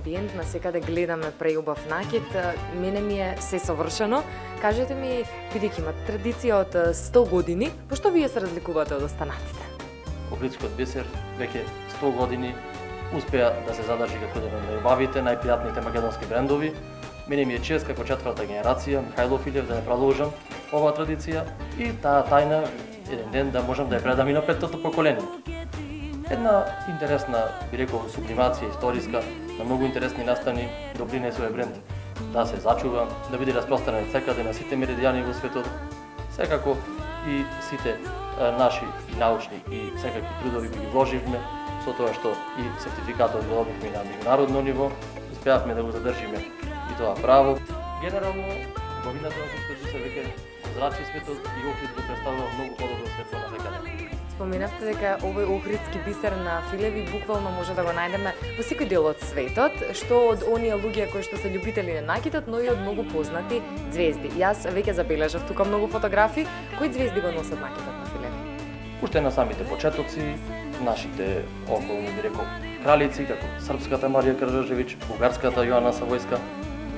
амбиент, на секаде гледаме преубав накид, мене ми е се совршено. Кажете ми, бидејќи има традиција од 100 години, пошто вие се разликувате од останатите? Охридскиот бисер веќе 100 години успеа да се задржи како еден од најубавите, најпријатните македонски брендови. Мене ми е чест како четврта генерација, Михајло Филев, да ја продолжам оваа традиција и таа тајна еден ден да можам да ја предам и на петтото поколение. Една интересна, би рекол, сублимација историска на многу интересни настани допринесе овој бренд да се зачува, да биде распространет секаде на сите меридијани во светот. Секако и сите наши и научни и секакви трудови кои ги вложивме, со тоа што и сертификатот го добивме на меѓународно ниво, успеавме да го задржиме и тоа право. Генерално, убавината на охридскиот бисер веќе зрачи светот и Охрид го представува многу подобро светло на секаде. Споменавте дека овој охридски бисер на Филеви буквално може да го најдеме во секој дел од светот, што од оние луѓе кои што се љубители на накидот, но и од многу познати ѕвезди. Јас веќе забележав тука многу фотографии, кои звезди го носат накидот на Филеви? Уште на самите почетоци, нашите околни, би рекол, кралици, како српската Марија Кржевич, бугарската Јоана Савојска,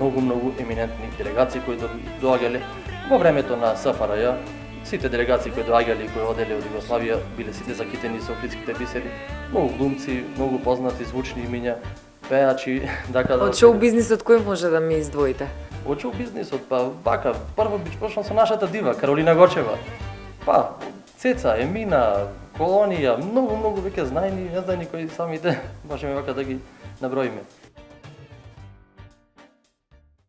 многу еминентни делегации кои доаѓале во времето на СФРЈ. Сите делегации кои доаѓале и кои оделе од Југославија биле сите закитени со охридските бисери. Многу глумци, многу познати звучни имиња, пеачи, така да... Од шоу бизнисот кој може да ми издвоите? Од шоу бизнисот, па вака, прво би почнал со нашата дива, Каролина Гочева. Па, Цеца, Емина, Колонија, многу веќе знајни и незнајни кои самите можеме вака да ги наброиме.